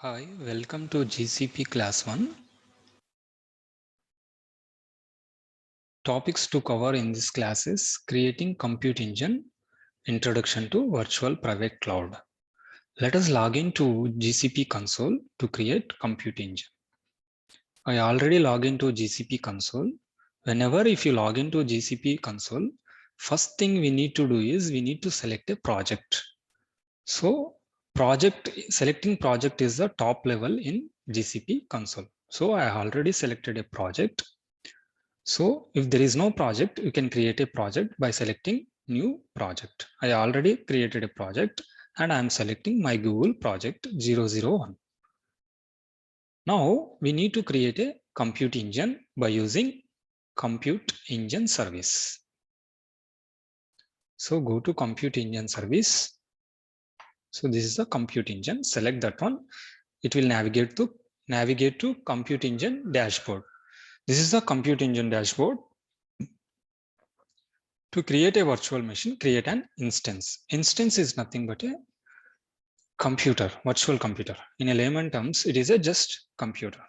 Hi, welcome to GCP Class 1. Topics to cover in this class is Creating Compute Engine, Introduction to Virtual Private Cloud. Let us log into GCP console to create Compute Engine. I already logged into GCP console. Whenever if you log into GCP console, first thing we need to do is we need to select a project. So selecting project is the top level in GCP console. So I already selected a project. So if there is no project, you can create a project by selecting new project. I already created a project and I'm selecting my Google project 001. Now we need to create a compute engine by using compute engine service. So go to compute engine service. So this is the compute engine. Select that one. It will navigate to compute engine dashboard. This is the compute engine dashboard. To create a virtual machine, create an instance. Instance is nothing but a computer, virtual computer. In a layman terms, it is a just computer.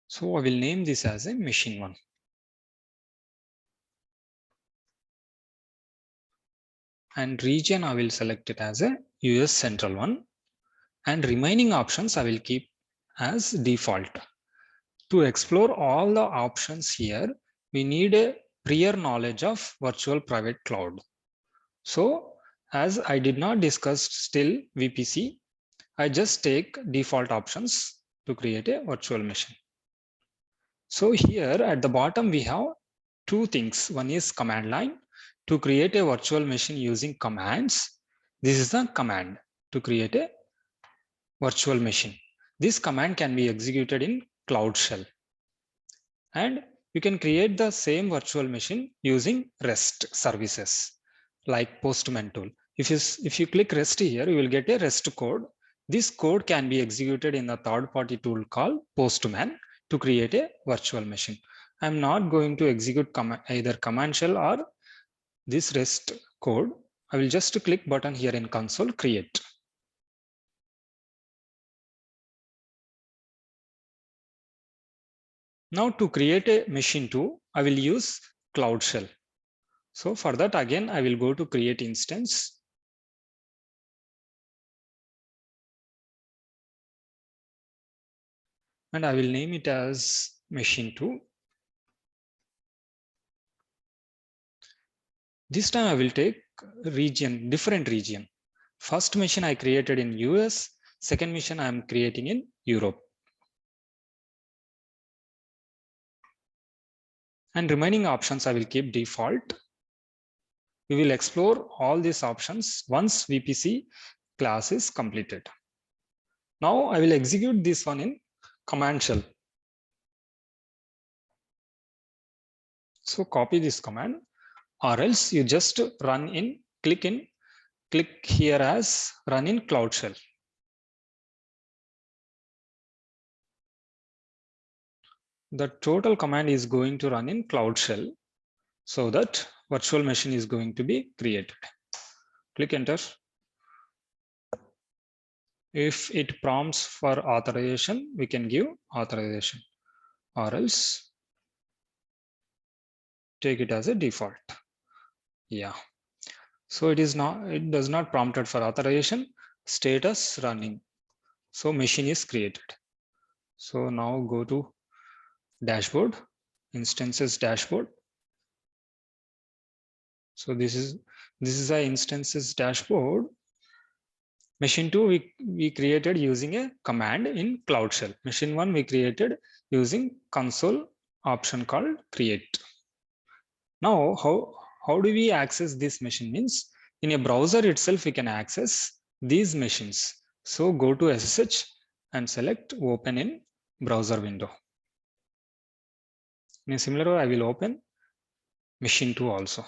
So I will name this as a machine 1. And region, I will select it as a US Central 1. And remaining options, I will keep as default. To explore all the options here, we need a prior knowledge of virtual private cloud. So as I did not discuss still VPC, I just take default options to create a virtual machine. So here at the bottom, we have two things. One is command line to create a virtual machine using commands. This is the command to create a virtual machine. This command can be executed in Cloud Shell. And you can create the same virtual machine using REST services like Postman tool. If you click REST here, you will get a REST code. This code can be executed in a third-party tool called Postman to create a virtual machine. I'm not going to execute either command shell or this REST code. I will just click button here in console, create. Now to create a machine 2, I will use Cloud Shell. So for that, again, I will go to create instance. And I will name it as machine 2. This time I will take region, different region. First machine I created in US, second machine I am creating in Europe. And remaining options I will keep default. We will explore all these options once VPC class is completed. Now I will execute this one in command shell. So copy this command, or else you just click here as run in Cloud Shell. The total command is going to run in Cloud Shell so that virtual machine is going to be created. Click enter. If it prompts for authorization, we can give authorization, or else take it as a default. Yeah. So it does not prompted for authorization, status running. So machine is created. So now go to dashboard, instances dashboard. So this is the instances dashboard. Machine 2 we created using a command in Cloud Shell. Machine 1 we created using console option called create. Now how do we access this machine? Means in a browser itself we can access these machines. So go to SSH and select open in browser window. In a similar way, I will open machine 2 also.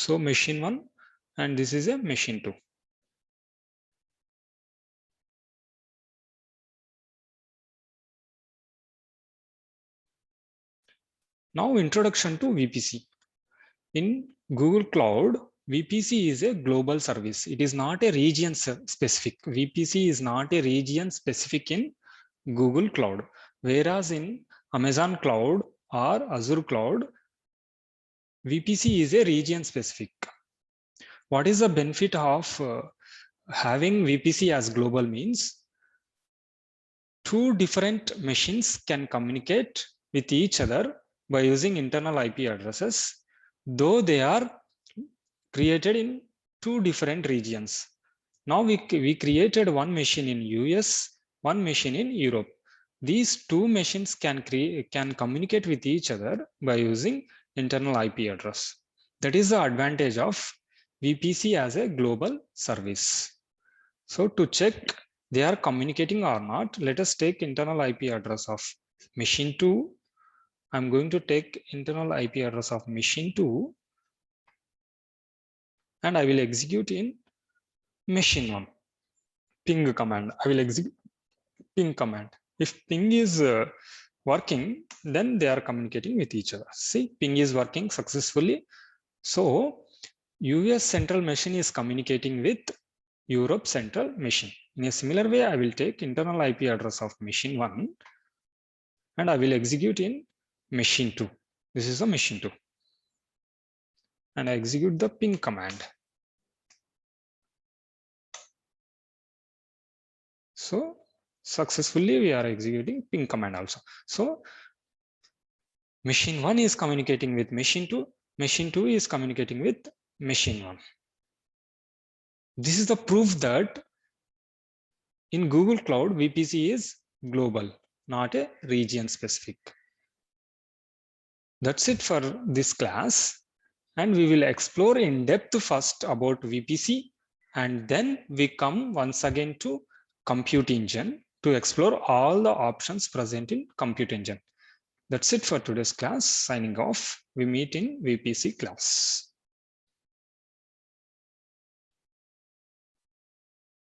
So machine 1 and this is a machine 2. Now introduction to VPC. In Google Cloud, VPC is a global service. It is not a region specific. VPC is not a region specific in Google Cloud. Whereas in Amazon Cloud or Azure Cloud, VPC is a region specific. What is the benefit of having VPC as global means? Two different machines can communicate with each other by using internal IP addresses, though they are created in two different regions. Now we created one machine in US, one machine in Europe. These two machines can communicate with each other by using internal IP address. That is the advantage of VPC as a global service. So to check they are communicating or not, let us take internal IP address of machine 2. I'm going to take internal IP address of machine 2 and I will execute in machine 1. Ping command. I will execute ping command. If ping is working, then they are communicating with each other. See, ping is working successfully. So US central machine is communicating with Europe central machine. In a similar way, I will take internal IP address of machine 1 and I will execute in machine 2. This is a machine 2. And I execute the ping command. So successfully we are executing ping command also. So machine 1 is communicating with machine 2. Machine 2 is communicating with machine 1. This is the proof that in Google Cloud, VPC is global, not a region specific. That's it for this class. And we will explore in depth first about VPC. And then we come once again to Compute Engine to explore all the options present in Compute Engine. That's it for today's class. Signing off. We meet in VPC class.